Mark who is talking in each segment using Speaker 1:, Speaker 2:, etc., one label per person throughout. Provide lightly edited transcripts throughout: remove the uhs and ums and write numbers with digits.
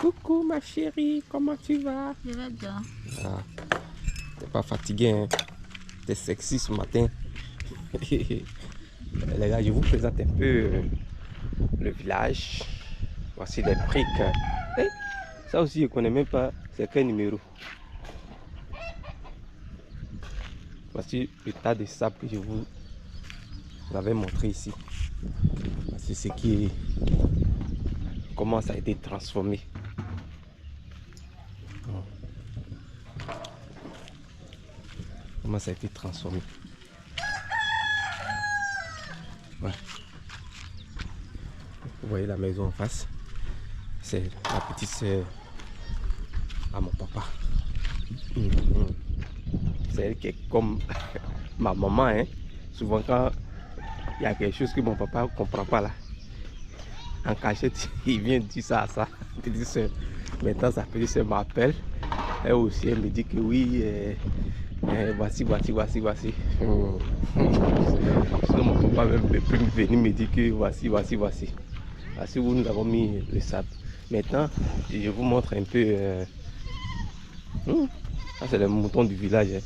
Speaker 1: Coucou ma chérie, comment tu vas?
Speaker 2: Je vais bien.
Speaker 1: Ah, t'es pas fatigué, hein? T'es sexy ce matin. Les gars, je vous présente un peu le village. Voici les briques. Hey, ça aussi, je connais même pas c'est quel numéro. Voici le tas de sable que je vous avais montré ici. C'est ce qui est, comment ça a été transformé. Comment ça a été transformé. Ouais. Vous voyez la maison en face. C'est la petite sœur à mon papa. C'est elle qui est comme ma maman, hein. Souvent quand il y a quelque chose que mon papa ne comprend pas là, en cachette, il vient dire ça à sa petite soeur. Maintenant sa petite soeur m'appelle. Elle aussi, elle me dit que oui, voici. Sinon mon papa même peut venir me dire que voici. Voici où nous avons mis le sable. Maintenant, je vous montre un peu. Ça c'est le mouton du village. Hein.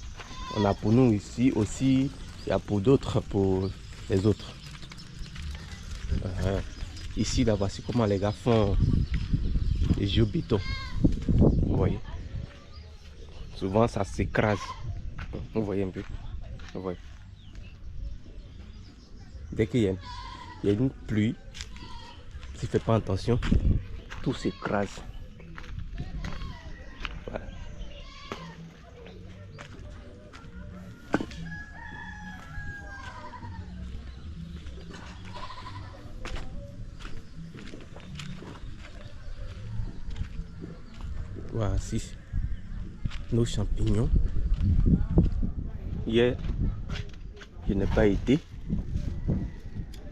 Speaker 1: On a pour nous ici aussi, il y a pour d'autres, pour les autres. Ici, là, voici comment les gars font les géobéton. Vous voyez. Souvent, ça s'écrase. Vous voyez un peu. Vous voyez. Dès qu'il y a une pluie, si tu ne fais pas attention, tout s'écrase. Voilà. Voici nos champignons. Hier, je n'ai pas été.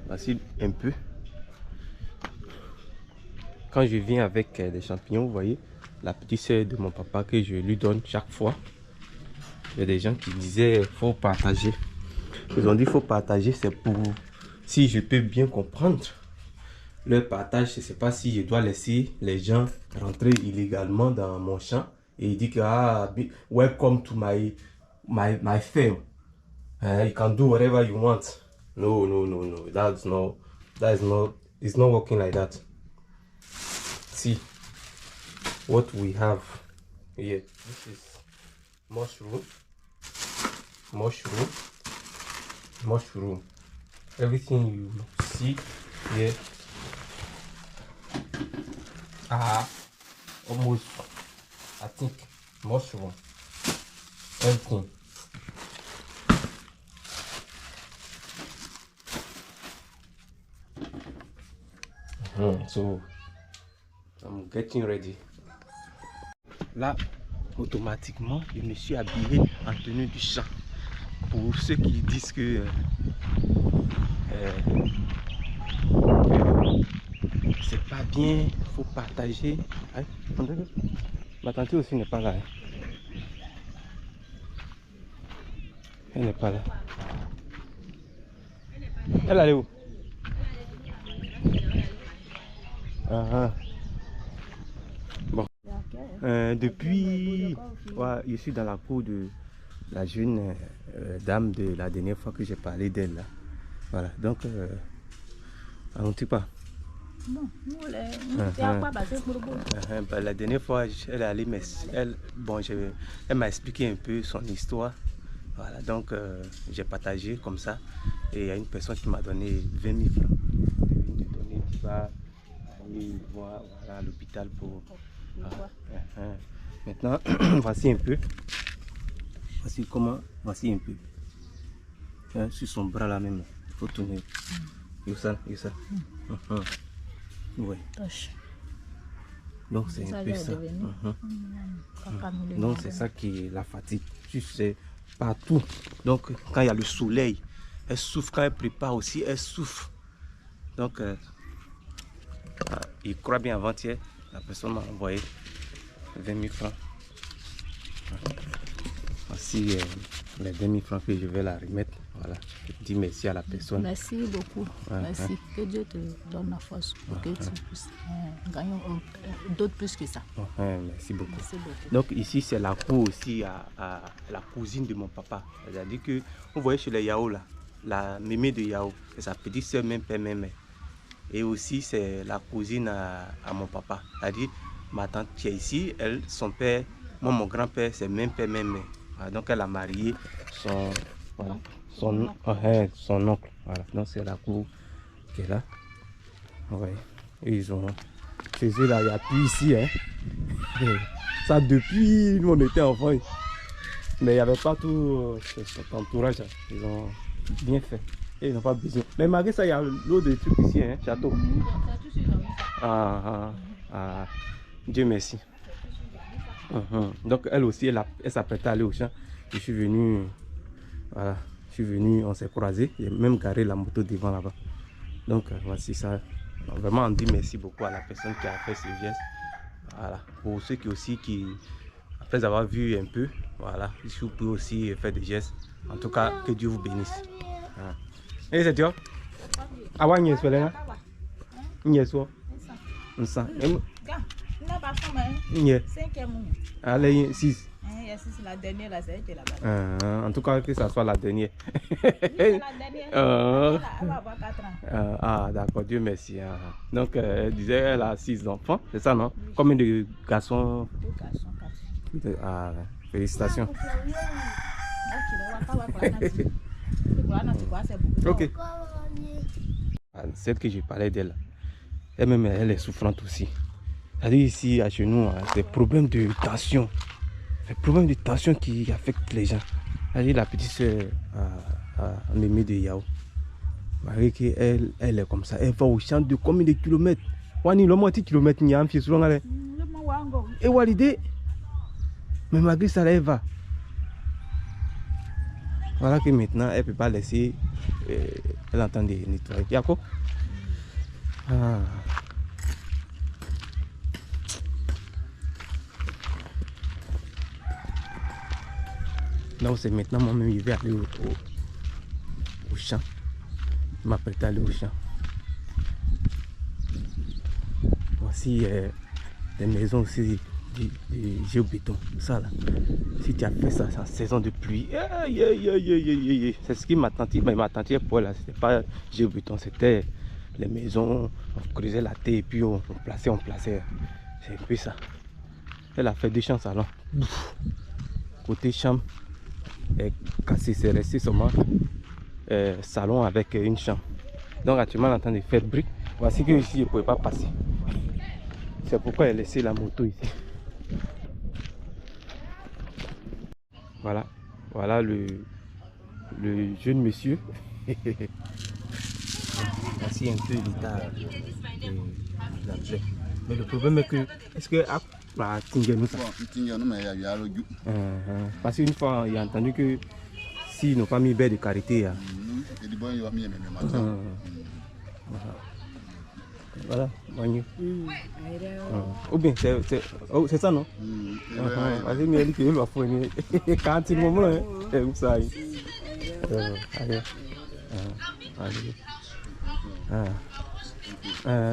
Speaker 1: Voici un peu. Quand je viens avec des champignons, vous voyez, la petite sœur de mon papa que je lui donne chaque fois. Il y a des gens qui disaient faut partager. Ils ont dit faut partager, c'est pour, si je peux bien comprendre, le partage, je ne sais pas si je dois laisser les gens rentrer illégalement dans mon champ. Et il dit que ah, welcome to my farm. You can do whatever you want. No. It's not working like that. See what we have here. This is mushroom. Everything you see here are almost, I think, mushroom. Everything. So I'm getting ready. Là, automatiquement, je me suis habillé en tenue du champ. Pour ceux qui disent que c'est pas bien, faut partager. Hein? Ma tante aussi n'est pas là. Hein? Elle n'est pas là. Elle allait où? Bon. Depuis, ouais, je suis dans la cour de la jeune dame de la dernière fois que j'ai parlé d'elle là. Voilà, donc on ne tue pas.
Speaker 2: Non,
Speaker 1: la dernière fois, elle est allée, elle m'a expliqué un peu son histoire. Voilà, donc j'ai partagé comme ça. Et il y a une personne qui m'a donné 20 000 francs. Qui va aller voir voilà, à l'hôpital pour. Maintenant, voici un peu. Voici un peu. Sur son bras là même. Il faut tourner. Ça. Ouais. Donc c'est un peu ça. Donc c'est ça qui est la fatigue. Tu sais, partout. Donc quand il y a le soleil, elle souffre. Quand elle prépare aussi, elle souffre. Donc il croit bien avant-hier, la personne m'a envoyé 20 000 francs. Voici les 20 000 francs que je vais la remettre. Voilà. Voilà, dis merci à la personne.
Speaker 2: Merci beaucoup. Merci. Que Dieu te donne la force pour que tu puisses gagner d'autres plus que ça.
Speaker 1: Merci beaucoup.
Speaker 2: Merci beaucoup.
Speaker 1: Donc ici, c'est la cour aussi à la cousine de mon papa. C'est-à-dire que, vous voyez chez les Yao là, la mémé de Yao, c'est sa petite soeur, même père, même mère. Et aussi, c'est la cousine à mon papa. C'est-à-dire, ma tante qui est ici, elle, son père, moi, mon grand-père, c'est même père, même mère. Voilà, donc, elle a marié son, voilà, son oncle. Voilà, donc c'est la cour qui est là. Ouais. Et ils ont... Chez eux, là, il n'y a plus ici. Hein. Ça, depuis nous, on était enfants. Mais il n'y avait pas tout cet entourage. Ils ont bien fait. Et ils n'ont pas besoin. Mais malgré ça, il y a l'eau de trucs ici, hein, château. Dieu merci. Donc elle aussi, elle s'apprêtait à aller au champ. Je suis venu, voilà, je suis venu, on s'est croisés. J'ai même garé la moto devant là-bas. Donc voici ça. Vraiment, on dit merci beaucoup à la personne qui a fait ce geste. Voilà. Pour ceux qui, après avoir vu un peu, voilà, si vous pouvez aussi faire des gestes. En tout cas, que Dieu vous bénisse. Voilà. Et c'est toi? Ah ouais, il y a allez, 6.
Speaker 2: La dernière là, c'est là-bas.
Speaker 1: En tout cas, que ça soit la dernière.
Speaker 2: Elle va avoir 4 ans.
Speaker 1: Ah, d'accord, Dieu merci. Donc, elle disait elle a 6 enfants, c'est ça, non? Combien de garçons?
Speaker 2: 2 garçons, 4 filles.
Speaker 1: Félicitations. Ok. Celle que je parlais d'elle, elle-même, elle est souffrante aussi. C'est-à-dire ici, à chez nous, des problèmes de tension. Des problèmes de tension qui affectent les gens. C'est-à-dire la petite soeur Mémé de Yao. Malgré qu'elle est comme ça, elle va au champ de combien de kilomètres? Wani, le moitié kilomètre, il y a un fils sur l'onglet. Et Walide, mais malgré ça, elle va. Voilà que maintenant, elle ne peut pas laisser. Elle entend des nettoyer. Yako? Donc c'est maintenant moi-même je vais aller au champ. Je m'apprête à aller au champ. Voici des maisons aussi du géobéton. Ça là. Si tu as fait ça en saison de pluie, c'est ce qui m'a tenté. Mais ma tante pour là, c'était pas géobéton, c'était les maisons, on creusait la terre et puis on plaçait. C'est un peu ça. Elle a fait 2 champs salons. Côté chambre est cassé, c'est resté seulement salon avec une chambre. Donc actuellement on est en train de faire briques. Voici que ici je ne pouvais pas passer. C'est pourquoi elle a laissé la moto ici. Voilà le jeune monsieur. Voici un peu l'état de la plaie. Mais le problème est que, est-ce que parce qu'une fois il a entendu que s'ils n'ont pas mis baie de carité, voilà, ou bien c'est ça, non? Vas-y, il va faire quand il moment où ça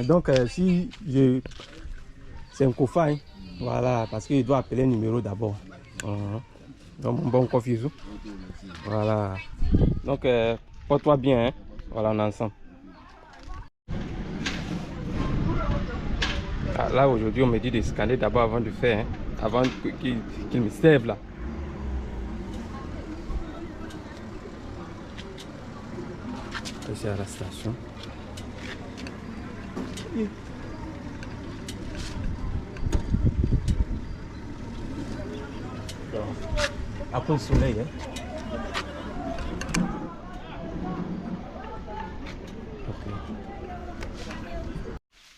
Speaker 1: donc si je c'est un coffin, voilà, parce qu'il doit appeler le numéro d'abord. Donc bon confus. Voilà. Donc porte-toi bien, hein? Voilà, on est ensemble. Là aujourd'hui on me dit de scanner d'abord avant de faire, hein? Avant qu'il me serve là. C'est à la station. Après le soleil, hein? Okay.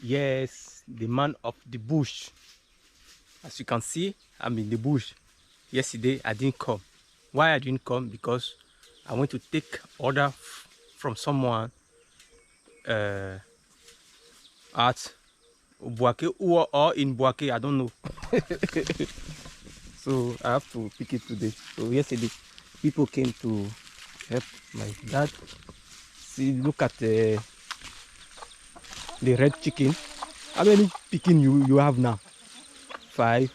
Speaker 1: Yes, the man of the bush. As you can see, I'm in the bush. Yesterday I didn't come. Why I didn't come? Because I went to take order from someone at Bouaké or in Bouaké, I don't know. So I have to pick it today. So yesterday people came to help my dad. See, look at the red chicken. How many chicken you have now? 5.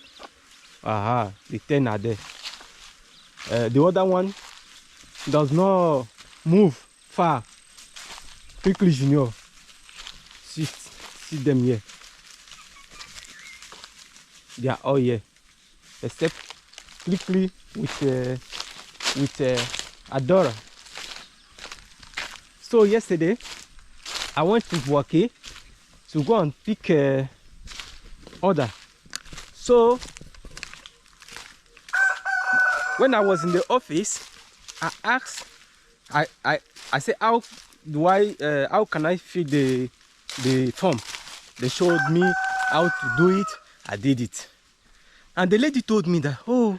Speaker 1: Aha, the 10 are there. The other one does not move far. Quickly, Junior. See them here. They are all here, except quickly with Adora. So yesterday, I went to Bouaké to go and pick order. So when I was in the office, I asked, I said, how can I fill the form? They showed me how to do it. I did it, and the lady told me that, oh,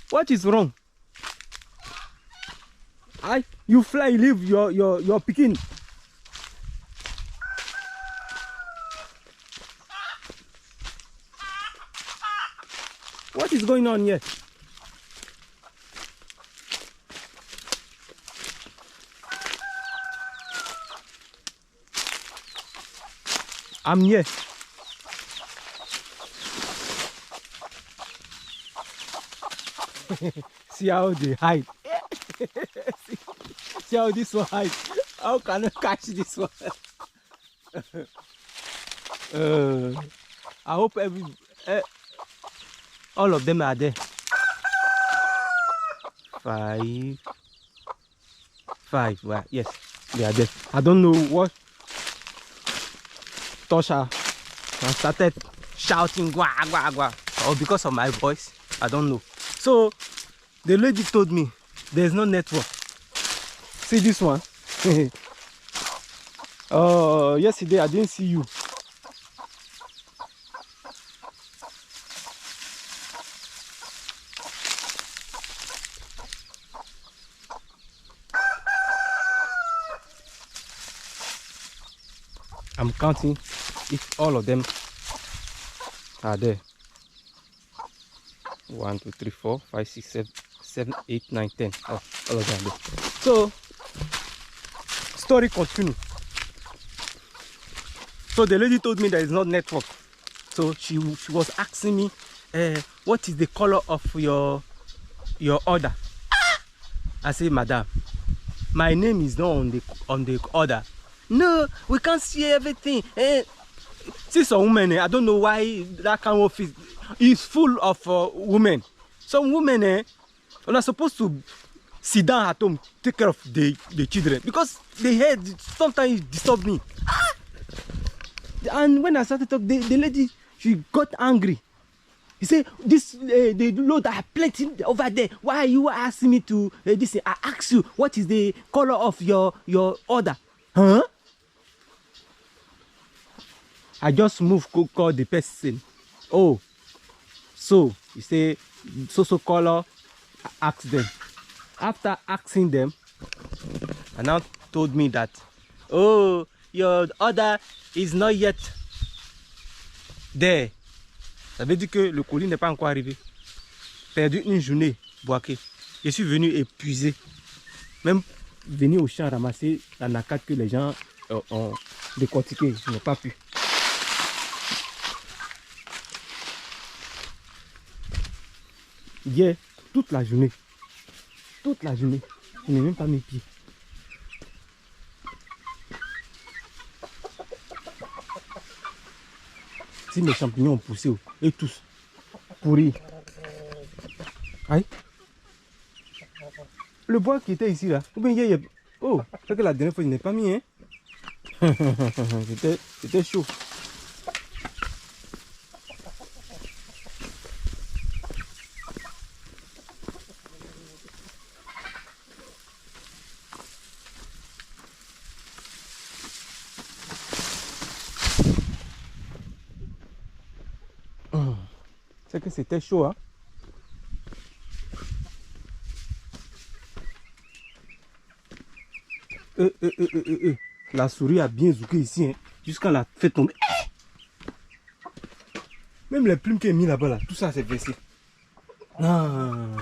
Speaker 1: what is wrong? You fly, leave your picking. What is going on here? I'm here. See how they hide. See how this one hide. How can I catch this one? I hope all of them are there. 5. Well, yes, they are there. I don't know what Tosha started shouting gwa gwa gwa, or because of my voice, I don't know. So the lady told me there's no network. See this one? Yesterday I didn't see you. I'm counting if all of them are there. 1, 2, 3, 4, 5, 6, 7, 8, 9, 10. Oh, all of them are there. So, story continue. So the lady told me there is no network. So she was asking me, what is the color of your order? I say, madam, my name is not on the order. No, we can't see everything. See some women, I don't know why that kind of office is full of women. Some women are not supposed to sit down at home, take care of the children, because the head sometimes disturb me. And when I started to talk, the lady, she got angry. He said, this the load are plenty over there. Why are you asking me to this? I asked you, what is the color of your order? Huh? I just moved, call the person. Oh, so you say so color. Ask them. After asking them, and now told me that, oh, your order is not yet there. Ça veut dire que le colis n'est pas encore arrivé. Perdu une journée, Bouaké. Je suis venu épuisé. Même venir au champ ramasser la nacade que les gens ont décortiqué, je n'ai pas pu. Hier, toute la journée, je n'ai même pas mes pieds. Si mes champignons ont poussé, et tous pourris. Aïe. Le bois qui était ici là, ou bien hier, oh, c'est que la dernière fois je n'ai pas mis, hein. C'était chaud. C'est que c'était chaud, hein. La souris a bien zouké ici, hein, jusqu'à la fait tomber. Même les plumes qu'il a mis là-bas, là, tout ça c'est versé. Non.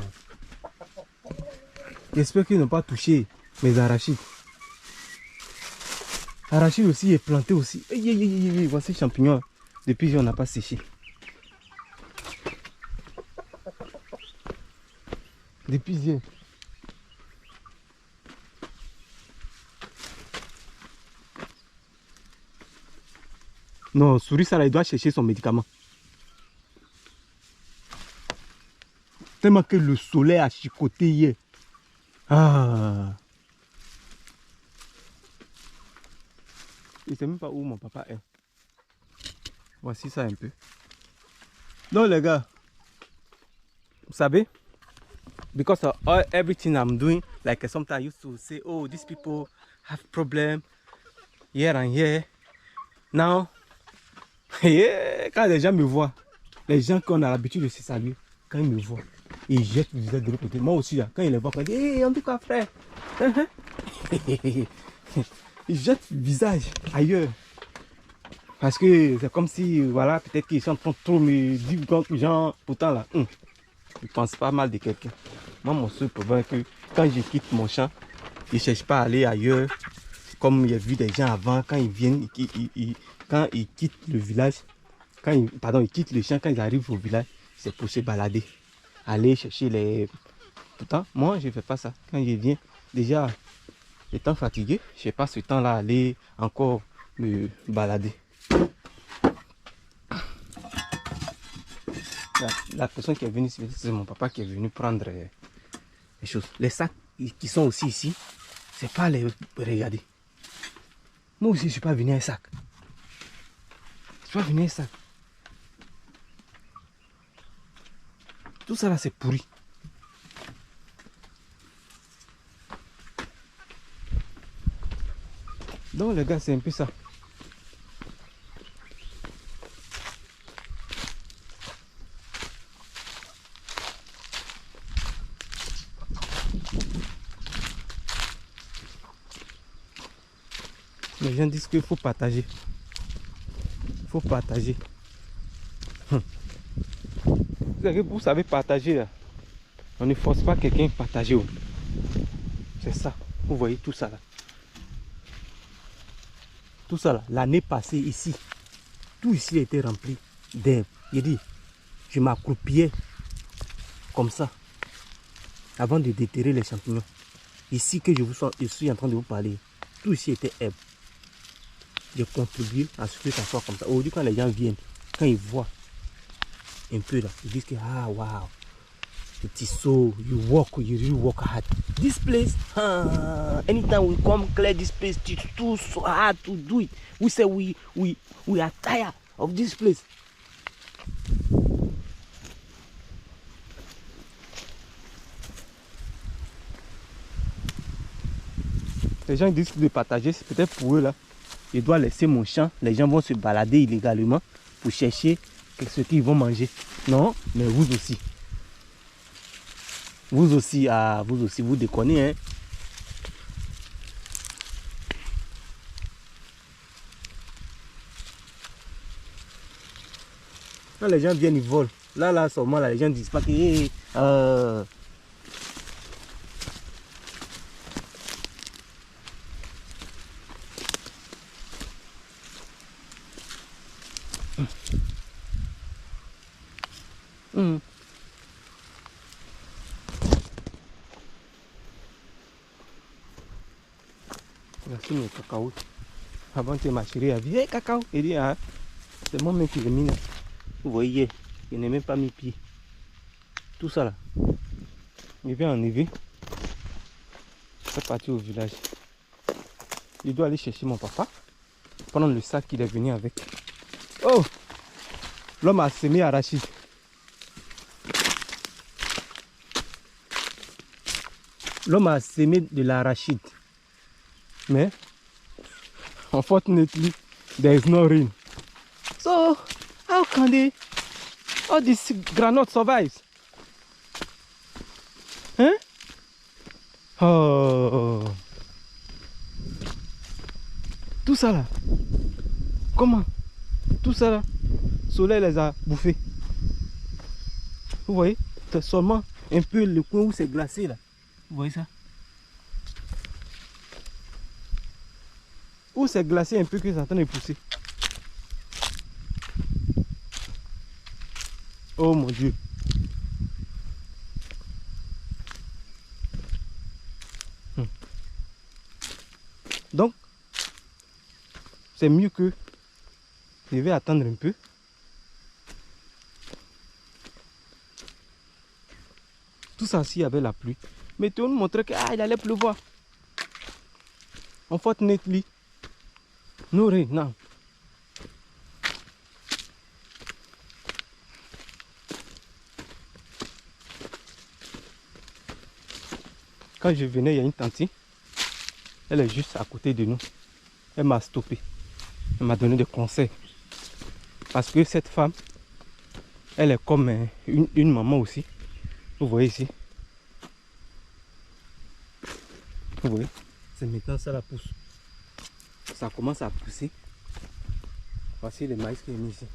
Speaker 1: J'espère qu'ils n'ont pas touché mes arachides. Arachide aussi est planté aussi. Voici les champignons. Depuis on n'a pas séché. Depuis hier. Non, souris ça là, il doit chercher son médicament. Tellement que le soleil a chicoté hier. Ah. Je ne sais même pas où mon papa est. Voici ça un peu. Donc les gars, vous savez, because of everything I'm doing, like sometimes I used to say, oh, these people have problem here and here. Now, yeah, quand les gens me voient, les gens qu'on a l'habitude de se saluer, quand ils me voient, ils jettent le visage de l'autre côté. Moi aussi, là, quand ils les voient, ils disent, hey, en tout cas, frère. Ils jettent le visage ailleurs. Parce que c'est comme si, voilà, peut-être qu'ils sont en train de trop me dire contre les gens. Pourtant, là, ils pensent pas mal de quelqu'un. Moi, mon seul problème est que quand je quitte mon champ, je ne cherche pas à aller ailleurs. Comme il y a vu des gens avant, quand ils viennent, quand ils quittent le village, ils quittent le champ, quand ils arrivent au village, c'est pour se balader. Aller chercher les... Pourtant, moi, je ne fais pas ça. Quand je viens, déjà, étant fatigué, je ne sais pas ce temps-là aller encore me balader. La personne qui est venue, c'est mon papa qui est venu prendre les choses. Les sacs qui sont aussi ici, c'est pas les regarder. Moi aussi, je ne suis pas venu à un sac. Je ne suis pas venu à un sac. Tout ça là, c'est pourri. Donc les gars, c'est un peu ça. Les gens disent qu'il faut partager. Il faut partager. Vous savez partager là. On ne force pas quelqu'un à partager. C'est ça. Vous voyez tout ça là. Tout ça là. L'année passée ici. Tout ici était rempli d'herbes. J'ai dit, je m'accroupillais comme ça. Avant de déterrer les champignons. Ici que je suis en train de vous parler. Tout ici était herbe. J'ai contribué à ce que ça soit comme ça. Aujourd'hui, quand les gens viennent, quand ils voient un peu là, ils disent que ah wow, it's so you really work hard. This place, anytime we come clear this place, it's too so hard to do it. We say we are tired of this place. Les gens disent de partager, c'est peut-être pour eux là. Je dois laisser mon champ, les gens vont se balader illégalement pour chercher ce qu'ils vont manger. Non, mais vous aussi. Vous aussi, vous déconnez, hein. Quand les gens viennent, ils volent. Là, seulement, là, les gens disent pas que... Hey, Voici mon cacao. Avant que ma chérie a dit, hey cacao. Il dit, ah, c'est moi-même qui l'ai mis là. Vous voyez, il n'a même pas mis pied. Tout ça là. Il vient enlever. C'est parti au village. Il doit aller chercher mon papa. Prendre le sac qu'il est venu avec. Oh! L'homme a semé arachide. L'homme a semé de l'arachide. Mais, unfortunately, there is no rain. So, how can all these groundnuts survive? Hein? Oh. Tout ça là. Comment? Tout ça là. soleil les a bouffés. Vous voyez? C'est seulement un peu le coin où c'est glacé là. Vous voyez ça? Où c'est glacé un peu que c'est en train de pousser. Oh mon Dieu. Donc, c'est mieux que je vais attendre un peu. Tout ça s'il y avait la pluie. Mais tout le monde montrait qu'il allait pleuvoir. Unfortunately, no rain now. Quand je venais, il y a une tante. Elle est juste à côté de nous. Elle m'a stoppé. Elle m'a donné des conseils. Parce que cette femme, elle est comme une maman aussi. Vous voyez ici. Vous voyez. C'est maintenant ça la pousse. Ça commence à pousser. Voici le maïs qui est mis ici.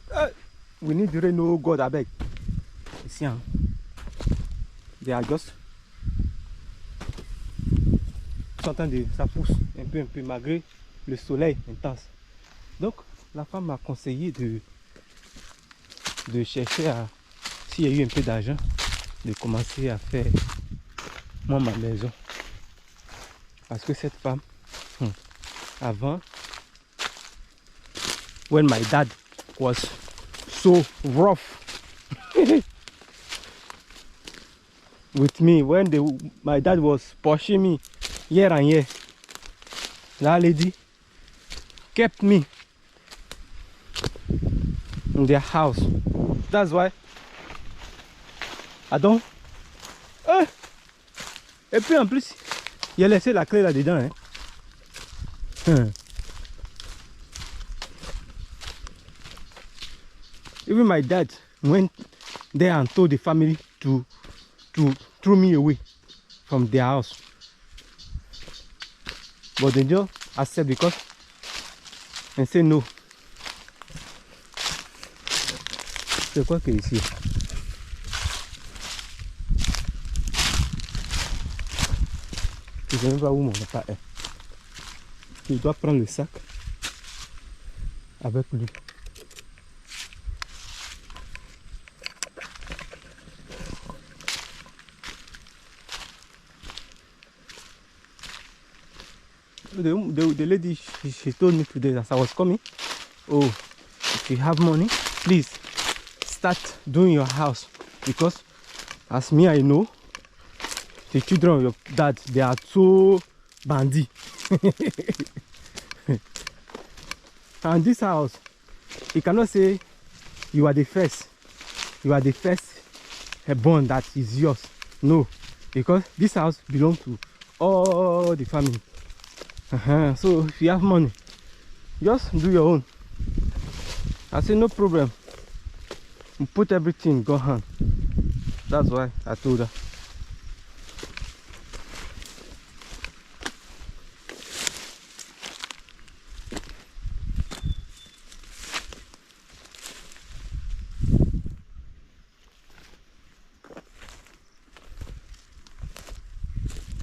Speaker 1: We need to rain, no God, I beg. Ici, hein. They are just. Ça pousse un peu malgré le soleil intense. Donc la femme m'a conseillé de chercher à, s'il y a eu un peu d'argent, de commencer à faire moi ma maison. Parce que cette femme, avant, when my dad was so rough with me, when my dad was pushing me year and year, that lady kept me in their house. That's why I don't. Et puis en plus, il a laissé la clé là-dedans. Even my dad went there and told the family to throw me away from their house. But they just accept because and say no. C'est quoi que ici? Je ne sais même pas où mon papa est. Il doit prendre le sac avec lui. The lady, she told me today as I was coming, oh, if you have money, please start doing your house, because as me I know, the children of your dad, they are so bandy. And this house, you cannot say you are the first born that is yours. No, because this house belongs to all the family. So if you have money, just do your own. I say no problem. You put everything in God's hand. That's why I told her.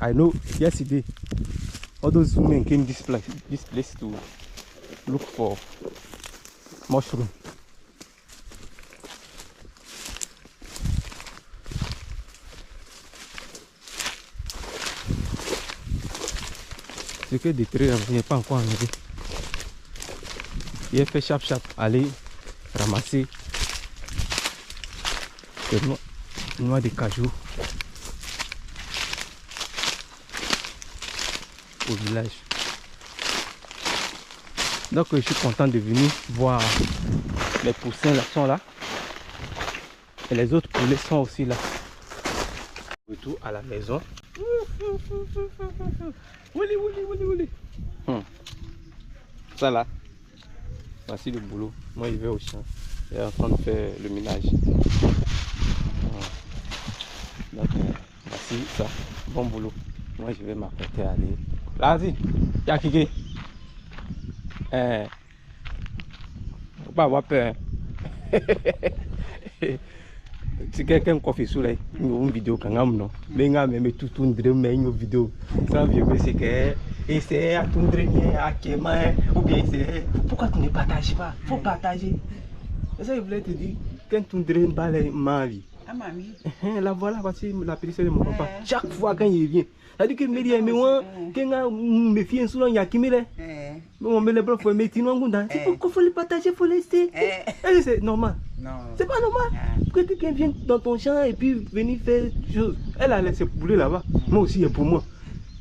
Speaker 1: I know yesterday all those women came this place to look for mushroom. Ce que détruire n'est pas encore arrivé. Il a fait chap aller ramasser des noix de cajou au village. Donc je suis content de venir voir les poussins là sont là et les autres poulets sont aussi là. Retour à la maison. Ça là, voici le boulot. Moi je vais au champ. Je suis en train de faire le ménage. Donc voici ça, bon boulot. Moi je vais m'apprêter à aller. Vas-y, Yakike. Faut pas avoir peur. Si quelqu'un fait sous une vidéo quand même mais même tout mais une vidéo ça veut c'est que essayer à tout ou bien c'est pourquoi tu ne partages pas, faut partager. Ça je voulais te dire quand tu ne pas les maris. La voilà voici la personne de mon papa chaque fois quand il vient. C'est-à-dire que me dit mais moi quand me fie souvent il y a qui me mais on me les bras faut mettre non gonda c'est pourquoi faut les partager, faut laisser. C'est normal. Non. C'est pas normal que quelqu'un vienne dans ton champ et puis venir faire chose. Elle a laissé poulet là-bas. Moi aussi pour moi.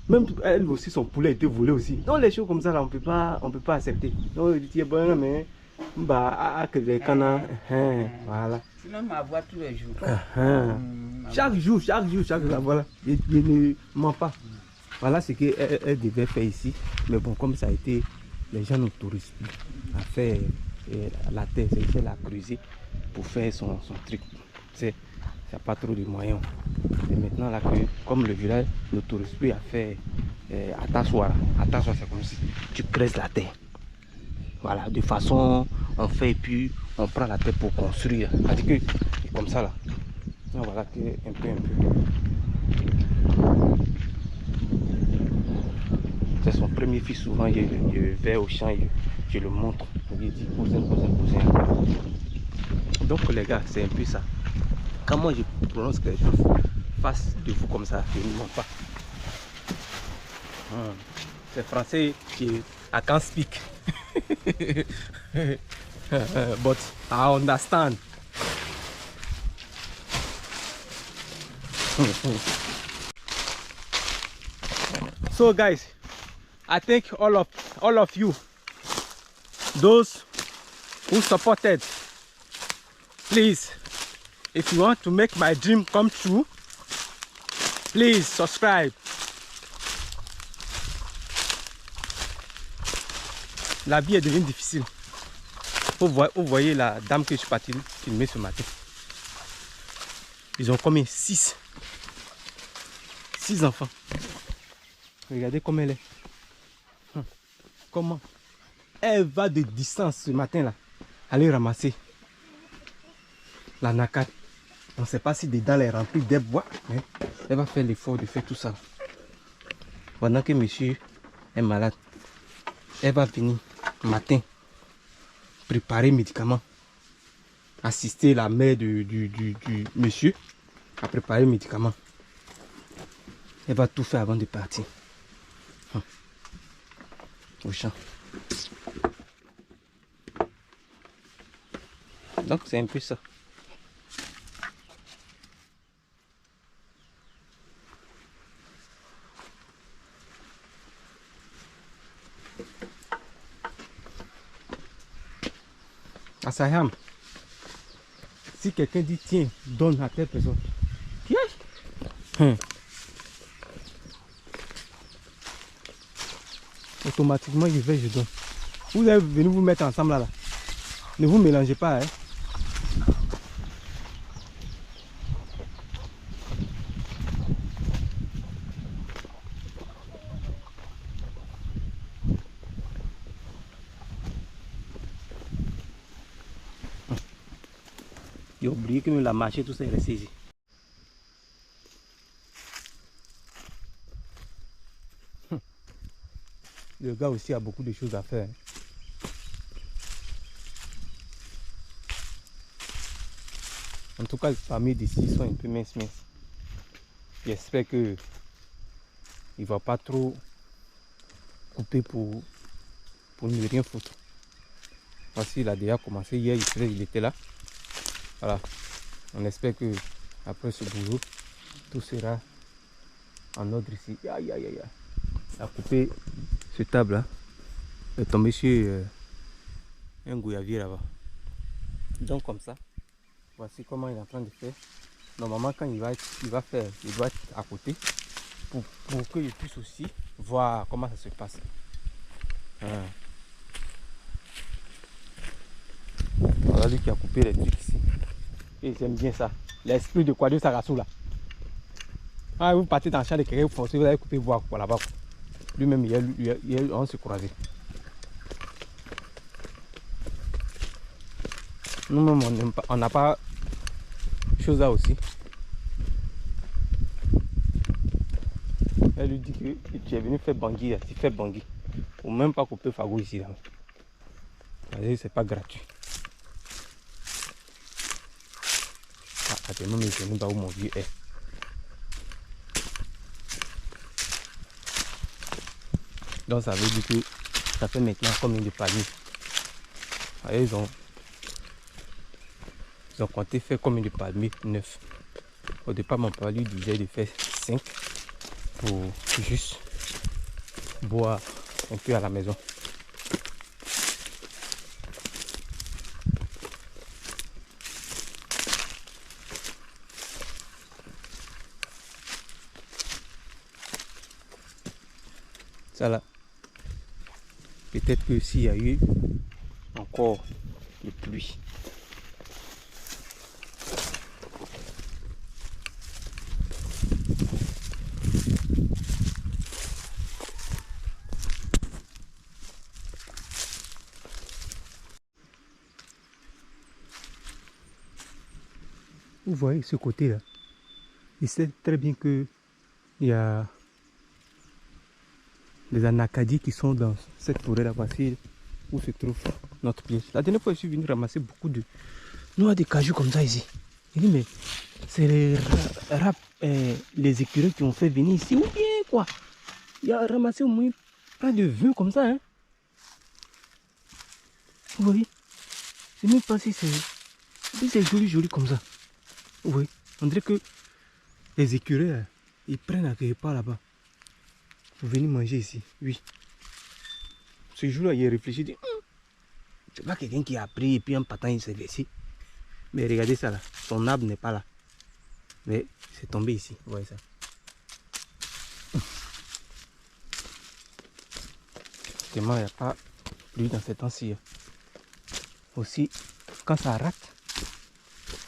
Speaker 1: Même elle aussi son poulet a été volé aussi. Donc les choses comme ça là on peut pas accepter. Donc il dit bon mais bah que les canards voilà.
Speaker 3: Sinon ma voix tous les jours.
Speaker 1: Chaque jour voilà. Je ne mens pas. Voilà ce qu'elle devait faire ici. Mais bon, comme ça a été, les gens n'autorisent plus à faire la terre, c'est la creuser pour faire son truc. C'est pas trop de moyens. Et maintenant, là, comme le village n'autorise plus à faire à t'asseoir, c'est comme si tu creuses la terre. Voilà, de façon, on fait et puis on prend la terre pour construire. C'est-à-dire que, comme ça là. Donc, voilà que un peu. C'est son premier fils, souvent je vais au champ, je le montre. Je lui dis cousin. Donc les gars, c'est un peu ça. Quand moi je prononce quelque chose face de vous comme ça, je ne mens pas. C'est français qui I can't speak. But I understand. So guys, I thank all of you, those who supported. Please, if you want to make my dream come true, please subscribe. La vie est devenue difficile. Vous voyez la dame que je suis parti filmer ce matin. Ils ont combien? 6 enfants. Regardez comme elle est. Comment elle va de distance ce matin là. Aller ramasser la nacade. On ne sait pas si dedans elle est remplie des bois. Mais elle va faire l'effort de faire tout ça. Pendant que monsieur est malade. Elle va venir matin préparer médicaments. Assister la mère du monsieur à préparer les médicaments. Elle va tout faire avant de partir. Au champ. Donc c'est un peu ça. Assayam, si quelqu'un dit tiens, donne à telle personne. Automatiquement je donne. Vous allez venir vous mettre ensemble là. Ne vous mélangez pas. J'ai oublié que la marché, tout ça est resté ici. Le gars aussi a beaucoup de choses à faire. En tout cas, les familles d'ici sont un peu minces. J'espère que il ne va pas trop couper pour ne rien foutre. Parce qu'il a déjà commencé hier, il était là. Voilà. On espère que après ce boulot, tout sera en ordre ici. Aïe. Il a coupé ce table là. Il est tombé sur un gouyavier là-bas. Donc comme ça, voici comment il est en train de faire. Normalement quand il va faire, il doit être à côté pour qu'il puisse aussi voir comment ça se passe. Voilà lui qui a coupé les trucs ici. Et j'aime bien ça. L'esprit de Kouadio Sarassou là. Ah, vous partez dans le champ de quelqu'un, vous forcez, vous allez couper bois là-bas. Lui-même, on se croisait. Nous-mêmes, on n'aime pas, on n'a pas chose à aussi. Elle lui dit que tu es venu faire Bangui, tu fais Bangui. Ou même pas couper Fago ici. C'est pas gratuit. Ah, attends, mais je ne sais pas où mon vieux est. Donc ça veut dire que ça fait maintenant combien de palmiers? Ils ont compté faire combien de palmiers? 9. Au départ, mon papa lui disait de faire 5 pour juste boire un peu à la maison. Ça là, peut-être que s'il y a eu encore de pluie. Vous voyez ce côté là, il sait très bien que il y a des anacadiers qui sont dans cette forêt là, voici où se trouve notre piège. La dernière fois je suis venu ramasser beaucoup de noix de cajou comme ça ici. Il dit mais c'est les écureuils qui ont fait venir ici ou bien quoi? Il a ramassé au moins près de 20 comme ça, hein. Vous voyez? Je ne sais même pas si c'est joli comme ça. Vous voyez? On dirait que les écureuils, ils prennent à quelque part là-bas. Pour venir manger ici, oui. Ce jour-là, il a réfléchi, il dit, c'est pas quelqu'un qui a pris et puis en partant il s'est versé. Mais regardez ça là, son arbre n'est pas là. Mais c'est tombé ici, vous voyez ça. Tellement il n'y a pas plu dans ces temps-ci. Aussi, quand ça rate,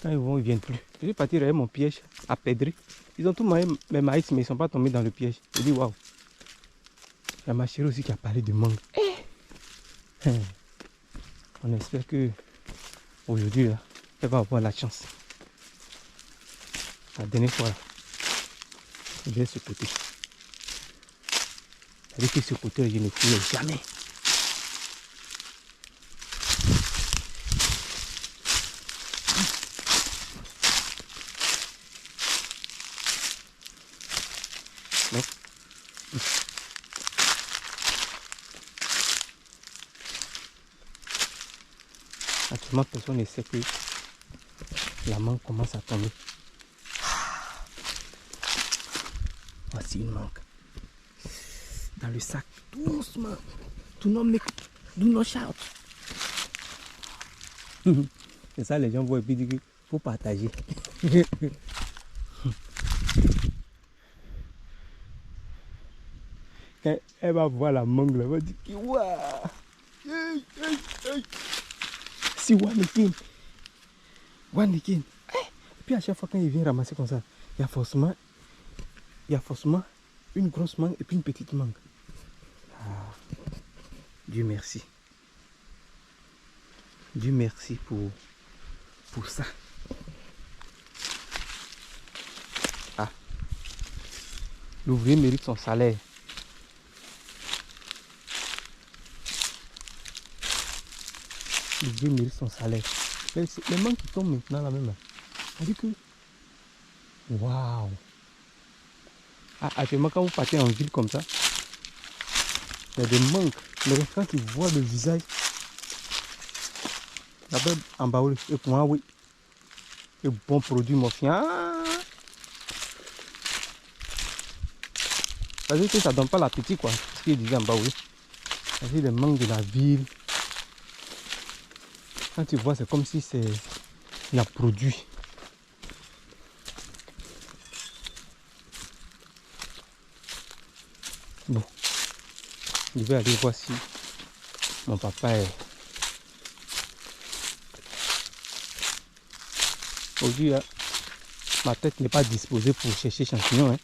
Speaker 1: quand ils vont, ils ne viennent plus. Je suis parti regarder mon piège à Pédri. Ils ont tout mangé mes maïs, mais ils ne sont pas tombés dans le piège. Je dis waouh. Il y a ma chérie aussi qui a parlé de mangue. On espère que aujourd'hui, elle va avoir la chance. La dernière fois, je vais ce côté. Avec ce côté, je ne fouillais jamais. Non. Actuellement, personne ne sait que la mangue commence à tomber. Voici une mangue. Dans le sac, doucement. Do not shout. C'est ça, les gens voient et puis disent qu'il faut partager. Quand elle va voir la mangue, elle va dire que waouh! Si one again. Et puis à chaque fois quand il vient ramasser comme ça, il y a forcément une grosse mangue et puis une petite mangue. Ah, Dieu merci. Dieu merci pour ça. Ah, l'ouvrier mérite son salaire. L'ouvrier mérite son salaire. Mais les mangues qui tombent maintenant là même là. On dit que waouh. Ah, actuellement quand vous partez en ville comme ça, il y a des mangues. Mais quand tu vois le visage, d'abord en bas, et pour moi, oui. Et bon produit, mon chien. Ça veut dire que ça ne donne pas l'appétit, quoi. Ce qui est dit en bas, oui. Ça veut dire les mangues de la ville. Quand tu vois, c'est comme si c'est la produit. Bon. Je vais aller voir si mon papa est. Aujourd'hui, ma tête n'est pas disposée pour chercher champignons. Ouais.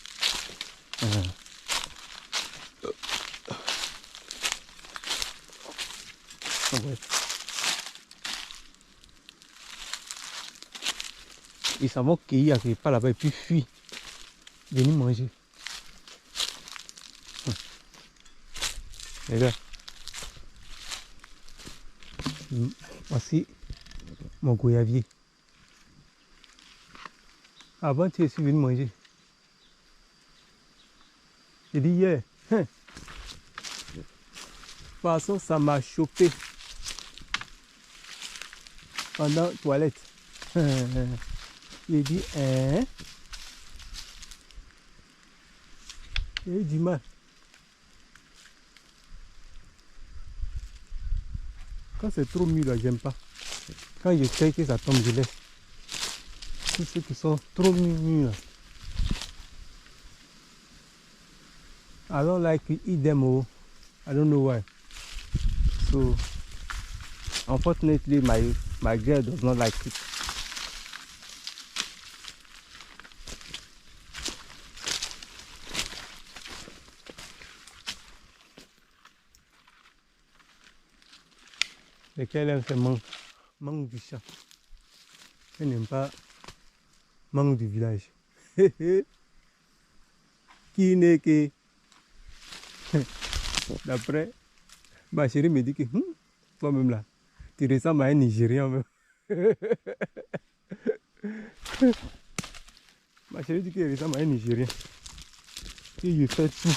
Speaker 1: Ils s'en vont cueillir quelque part là-bas et puis fuir. Venir manger. Les gars. Voici mon goyavier. Avant, tu es venu manger. J'ai dit hier. De toute façon, ça m'a chopé. Pendant toilette. J'ai dit, hein? J'ai eu du mal. Quand c'est trop mûr, là, j'aime pas. Quand je sais que ça tombe, je laisse. Tous ceux qui sont trop mûrs, I don't like to eat them all. I don't know why. So, unfortunately, my girl does not like it. Lequel aime, c'est mangue du chat. Elle n'aime pas mangue du village. Qui n'est que... D'après, ma chérie me dit que toi-même là, tu ressembles à un Nigérien même. Ma chérie dit qu'il ressemble à un Nigérien. Et il fait tout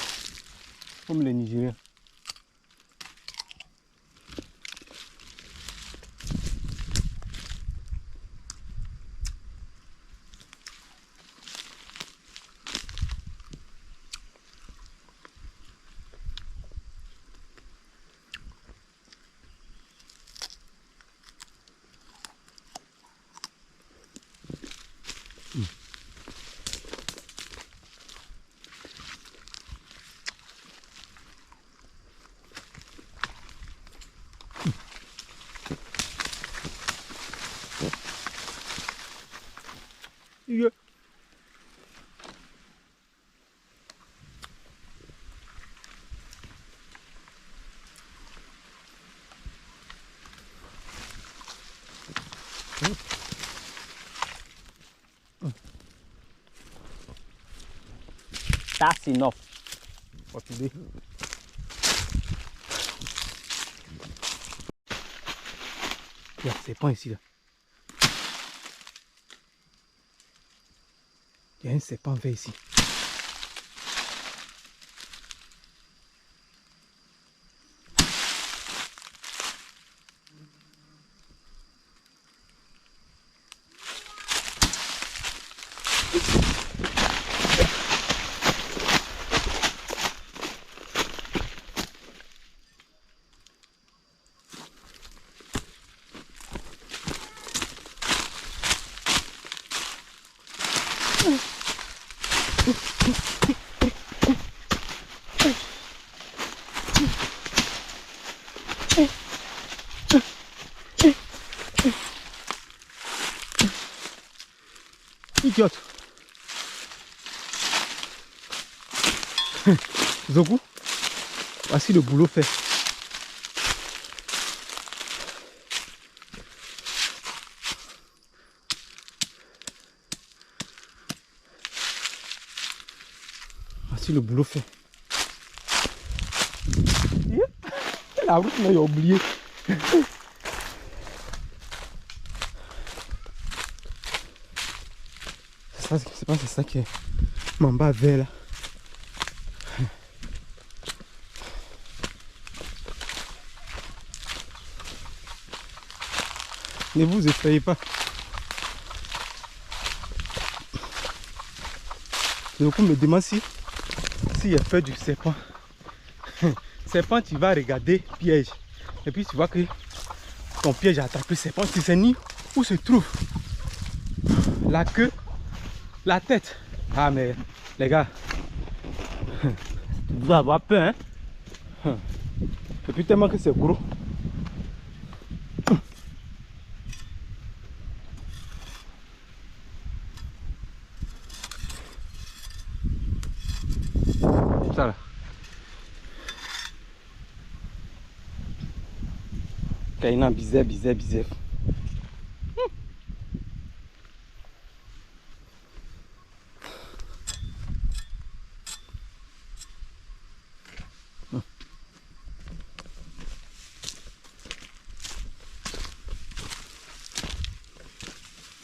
Speaker 1: comme les Nigériens. Yeah. That's enough for today. Yeah, c'est pas ici là. Il y a un serpent vert ici. Idiote. Zoku, voici le boulot fait. Voici le boulot fait. La route, mais il a oublié. C'est pas ça qui est Mamba vert là. Ne vous effrayez pas. Beaucoup me demande s'il y a fait du serpent. Serpent, tu vas regarder piège. Et puis tu vois que ton piège a attrapé le serpent. Tu sais ni où se trouve la queue, la tête. Ah mais les gars, vous devez avoir peur hein. Et puis tellement que c'est gros. Ça là. Kaina bizarre.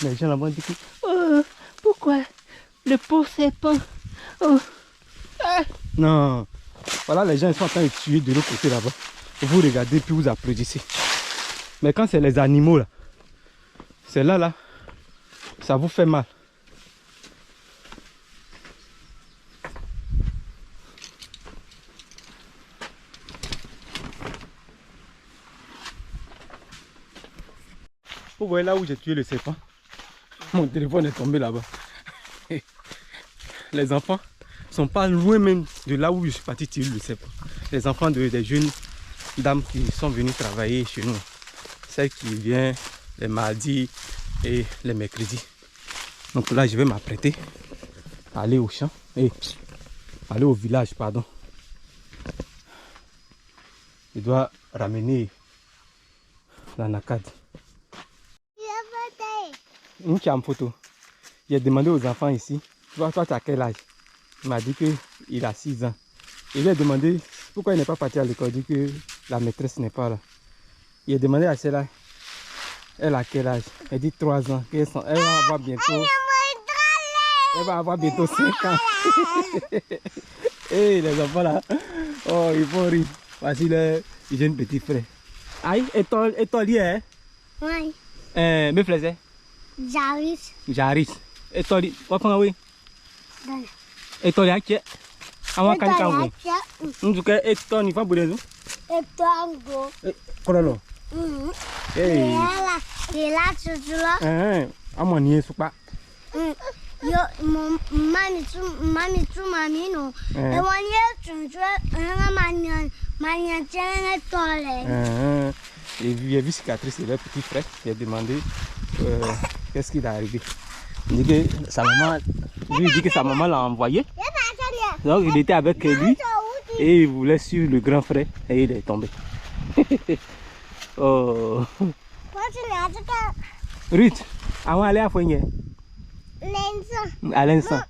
Speaker 1: Les gens là-bas disent que, oh, pourquoi le pauvre serpent? Oh. Ah. Non. Voilà, les gens ils sont en train de tuer de l'autre côté là-bas. Vous regardez puis vous applaudissez. Mais quand c'est les animaux là, c'est là, ça vous fait mal. Vous voyez là où j'ai tué le serpent? Mon téléphone est tombé là-bas. Les enfants sont pas loin même de là où je suis parti tirer le serpent. Les enfants des jeunes dames qui sont venues travailler chez nous. Celles qui viennent les mardis et les mercredis. Donc là, je vais m'apprêter à aller au champ et aller au village, pardon. Je dois ramener la nakad. Une qui a une photo. J'ai demandé aux enfants ici, toi tu as quel âge? Il m'a dit qu'il a 6 ans. Et je lui ai demandé pourquoi il n'est pas parti à l'école. Il dit que la maîtresse n'est pas là. Il a demandé à celle-là, elle a quel âge? Elle dit 3 ans. Elle va avoir bientôt 5 ans. Et les enfants là, oh ils vont rire. Voici le jeune petit frère. Aïe, et toi lié, hein?
Speaker 3: Oui.
Speaker 1: Me plaisait?
Speaker 3: Jaris.
Speaker 1: Jaris. Et toi, quoi faire oui? Et toi, là, qui avant quand tu vas? En tout cas, et toi, il faut bouger.
Speaker 3: Et toi, go.
Speaker 1: Quoi là?
Speaker 3: Et là, tu là.
Speaker 1: À mon nier, c'est pas.
Speaker 3: Yo, mami, tu mami no. Et moi, tu
Speaker 1: j'ai vu cicatrice de leur petit frère. J'ai demandé qu'est-ce qui est arrivé. Il dit que sa maman, lui dit que sa maman l'a envoyé. Donc il était avec lui et il voulait suivre le grand frère et il est tombé. Oh. Ruth, avant d'aller à Foigné. À l'instant.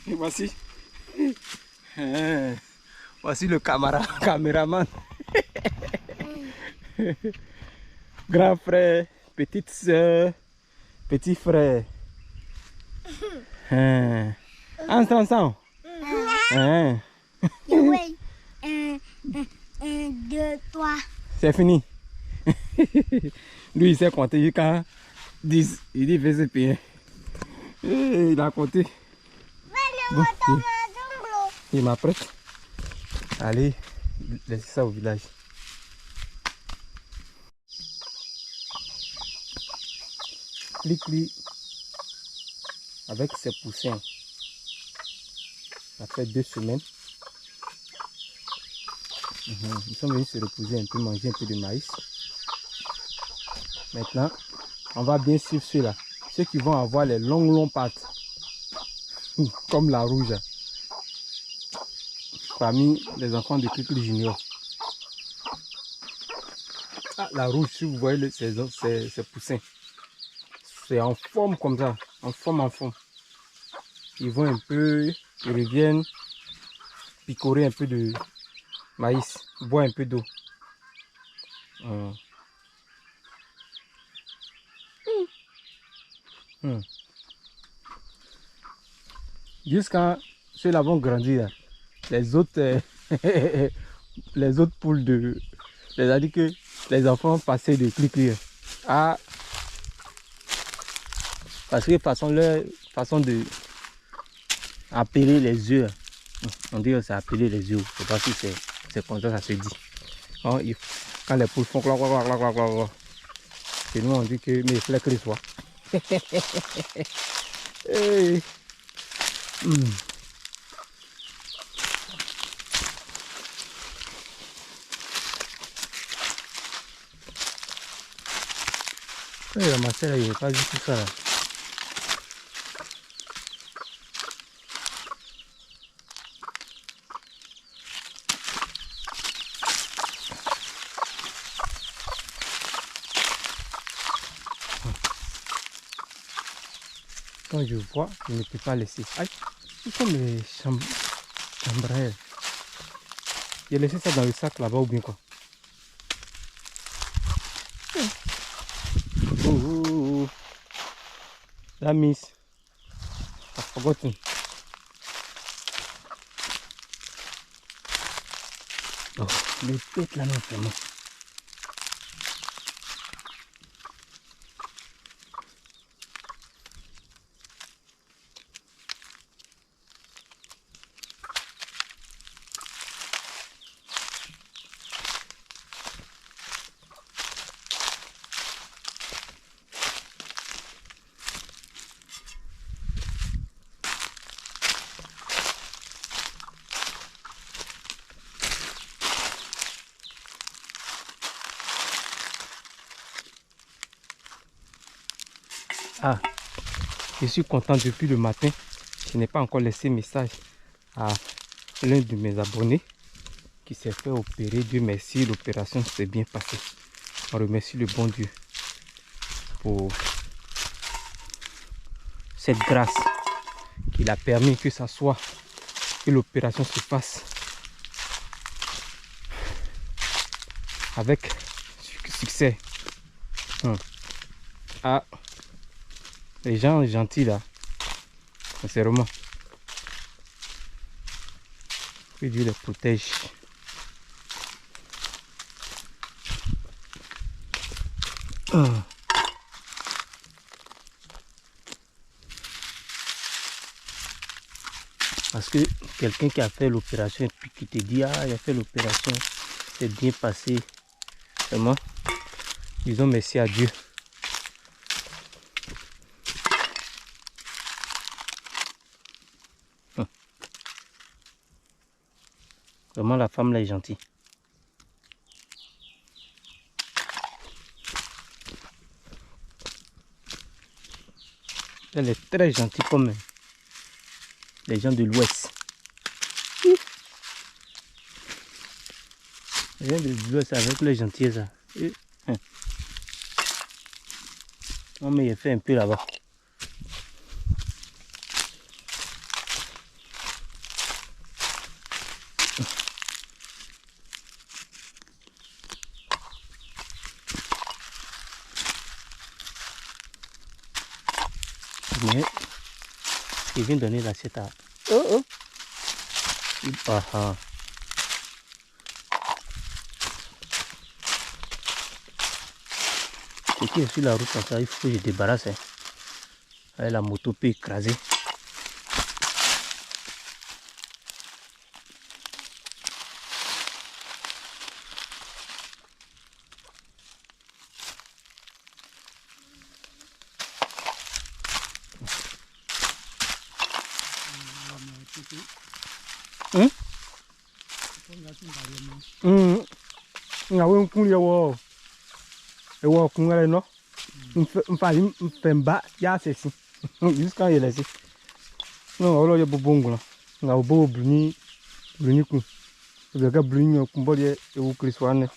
Speaker 1: Et voici. Voici le caméraman. Grand frère, petite soeur, petit frère. Ensemble.
Speaker 3: Oui. 1, 2, 3.
Speaker 1: C'est fini. Lui, il sait compter jusqu'à 10. Il dit fais bien. Il a compté. Bon, il m'apprête. Allez, laissez ça au village. Clic avec ses poussins. Ça fait 2 semaines. Ils sont venus se reposer un peu, manger un peu de maïs. Maintenant, on va bien suivre ceux-là. Ceux qui vont avoir les longues pattes. Comme la rouge. Parmi les enfants de Kikli Junior. Ah, la rouge, si vous voyez ces poussins. C'est en forme comme ça. En forme. Ils vont un peu, ils reviennent picorer un peu de maïs, boire un peu d'eau. Jusqu'à ceux-là vont grandir. Les autres, les autres poules de... Les a dit que les enfants passaient de clic-clic. Ah, parce que leur façon de appeler les œufs, on dit que c'est appeler les œufs. Je ne sais pas si c'est comme ça se dit. Quand les poules font clac, clac, clac, clac, clac, clac. Et nous on dit que mes flèches les soient. Hey. La matière, il n'y a pas du tout ça là. Quand je vois, je ne peux pas laisser. Aïe, c'est comme les chambrelles. J'ai laissé ça dans le sac là-bas ou bien quoi? Oh. That means I've forgotten. Oh, les têtes là non vraiment. Ah, je suis content depuis le matin. Je n'ai pas encore laissé message à l'un de mes abonnés qui s'est fait opérer. Dieu merci, l'opération s'est bien passée. On remercie le bon Dieu pour cette grâce qu'il a permis que ça soit, que l'opération se fasse avec succès. Ah, les gens gentils là, sincèrement, que Dieu les protège. Parce que quelqu'un qui a fait l'opération et puis qui te dit ah il a fait l'opération, c'est bien passé, vraiment, disons merci à Dieu. Vraiment la femme là est gentille. Elle est très gentille comme les gens de l'Ouest. Les gens de l'Ouest avec les gentillesses. Non mais il fait un peu là-bas. Mais il vient donner l'assiette à... Oh. Ah. Ce qui est sur la route comme ça, il faut que je débarrasse. Avec la moto peut écraser. Ngawe nkuli wo ewo kungale no mfali mfemba ya sesi jusqu'à il laisser non olo ye bobongula nga bobo bluni ku ga bluni ku mbole ewo kriswane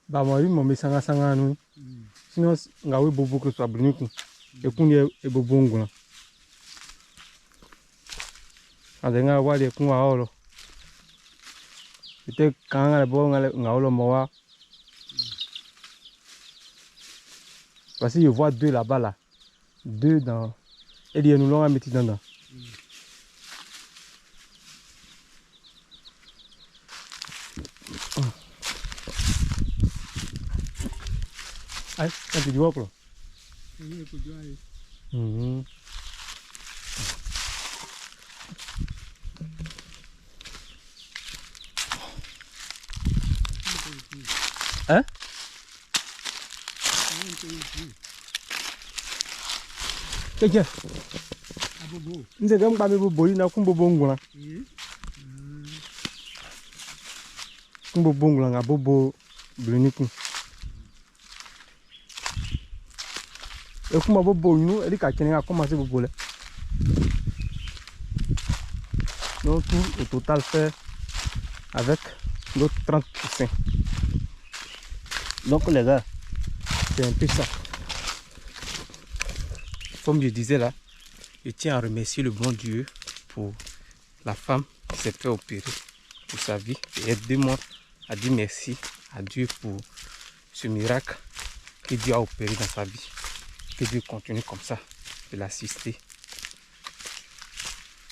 Speaker 1: ba moi mo misanga sanga no sinon ngawe bobo que soit bluni ku e kunye e bobongula adenga wale kunwa olo ite kanga bo ngaolo mowa parce que je vois deux là-bas là, deux dans et il y a nous l'on a mis dedans. Ah, tu dis quoi pour? Hein? Qu'est-ce que c'est comme baby bobo, il n'a qu'un bobo ngula. Un bobo ngula, un bobo bluniku. Et comme bobo nous, elle est qu'à tenir à commencer bobo là. Donc tout au total fait avec notre 30 poussins. Donc les gars, c'est un peu ça. Comme je disais là, je tiens à remercier le bon Dieu pour la femme qui s'est fait opérer pour sa vie. Et aidez-moi à dire merci à Dieu pour ce miracle que Dieu a opéré dans sa vie. Que Dieu continue comme ça de l'assister.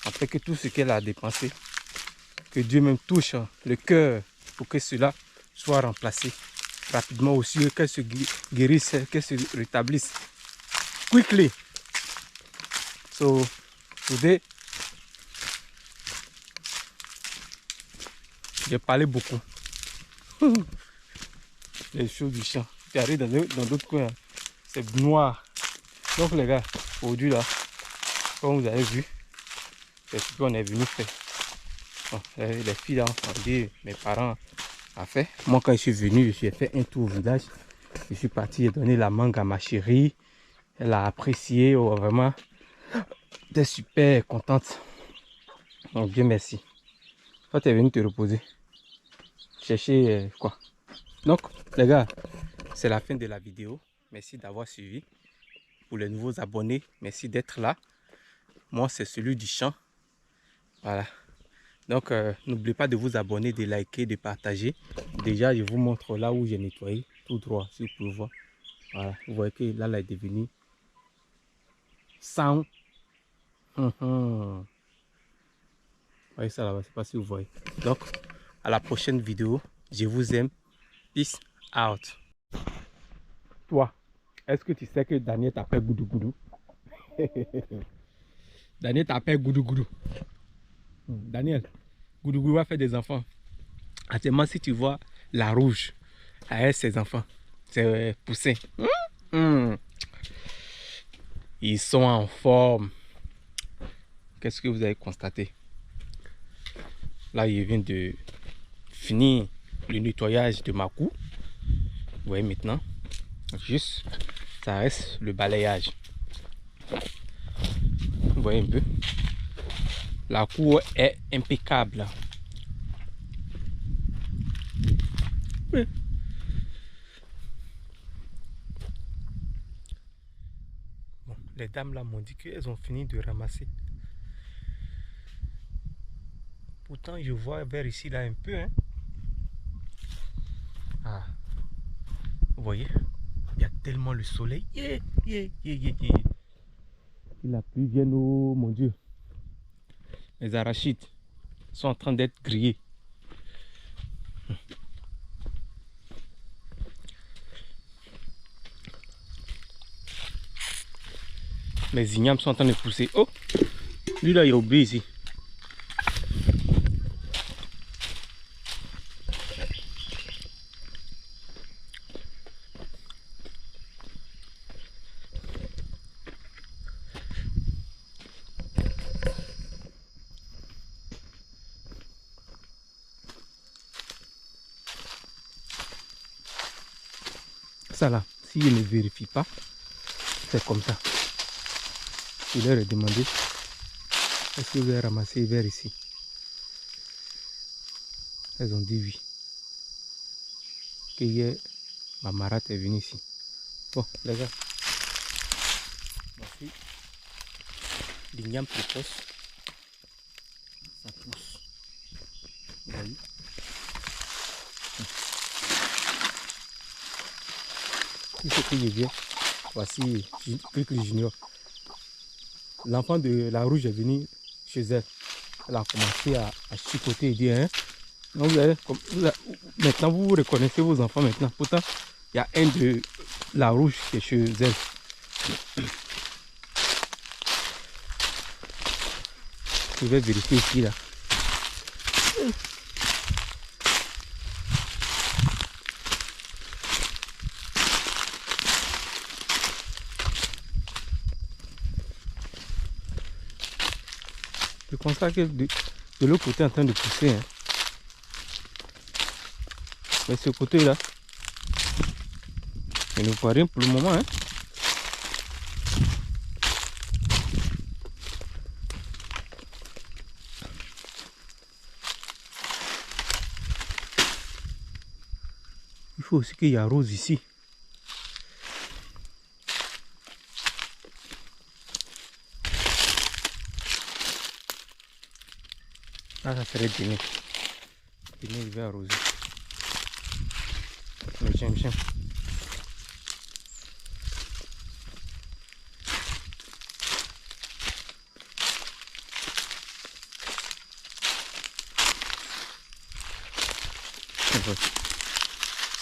Speaker 1: Après que tout ce qu'elle a dépensé, que Dieu même touche le cœur pour que cela soit remplacé rapidement aussi, qu'elle se guérisse, qu'elle se rétablisse quickly. So today, j'ai parlé beaucoup. Les choses du champ. Tu arrives dans d'autres coins, c'est noir. Donc les gars, aujourd'hui là, comme vous avez vu, c'est ce qu'on est venu faire. Bon, les filles là ont dit, mes parents ont fait. Moi quand je suis venu, j'ai fait un tour au village. Je suis parti donner la mangue à ma chérie. Elle a apprécié, oh, vraiment. Elle est super contente. Donc Dieu merci. Toi tu es venu te reposer. Chercher quoi. Donc les gars, c'est la fin de la vidéo. Merci d'avoir suivi. Pour les nouveaux abonnés, merci d'être là. Moi c'est celui du champ. Voilà. Donc n'oubliez pas de vous abonner, de liker, de partager. Déjà je vous montre là où j'ai nettoyé tout droit, si vous pouvez voir. Voilà, vous voyez que là, elle est devenue sans. Vous voyez ça là-bas, je ne sais pas si vous voyez. Donc à la prochaine vidéo. Je vous aime. Peace out. Toi, est-ce que tu sais que Daniel t'appelle Goudou Goudou? Daniel t'appelle Goudou Goudou. Daniel, Goudou Goudou va faire des enfants. Actuellement, si tu vois la rouge avec ses enfants, c'est poussé. Ils sont en forme. Qu'est-ce que vous avez constaté? Là, il vient de finir le nettoyage de ma cour. Vous voyez maintenant, juste ça reste le balayage. Vous voyez un peu, la cour est impeccable. Oui. Bon, les dames là m'ont dit qu'elles ont fini de ramasser. Pourtant je vois vers ici là un peu, hein. Ah, vous voyez, il y a tellement le soleil. La pluie vient, oh mon Dieu. Les arachides sont en train d'être grillés. Les ignames sont en train de pousser. Oh, lui là, il est obéi ici. Ça là, s'il ne vérifie pas, c'est comme ça. Je leur ai demandé, est-ce que vous avez ramassé vers ici? Elles ont dit oui. Que hier, ma marate est venue ici. Bon, les gars, voici l'igname précoce. Ça pousse. Vous voyez? Tout ce que je viens, voici Cricri Junior. L'enfant de la rouge est venu chez elle. Elle a commencé à chicoter et dire, hein. Donc maintenant vous reconnaissez vos enfants maintenant. Pourtant, il y a un de la rouge qui est chez elle. Je vais vérifier ici là. Je constate que de l'autre côté est en train de pousser. Hein. Mais ce côté là, il ne voit rien pour le moment. Hein. faut aussi qu'il y a rose ici. Ah, ça serait dîner. Dîner, il va arroser. Mais j'aime.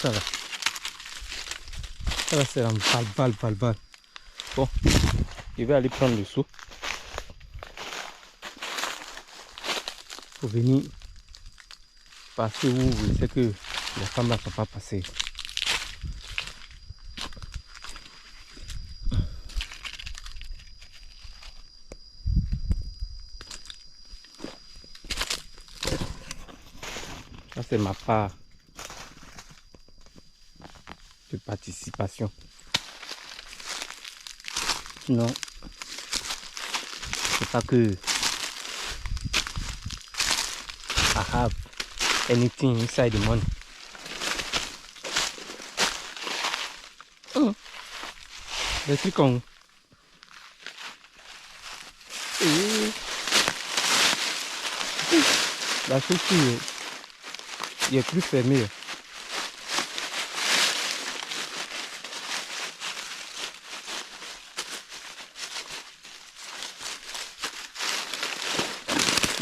Speaker 1: Ça va. Ça va, c'est un balle. Bon, je vais aller prendre le seau. Pour venir passer où je sais que les femmes ne sont pas passées. Ça, c'est ma part de participation. Sinon, c'est pas que I have anything inside the money. Le truc en la chaussure il est plus fermé.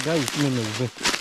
Speaker 1: Là ici même est ouvert.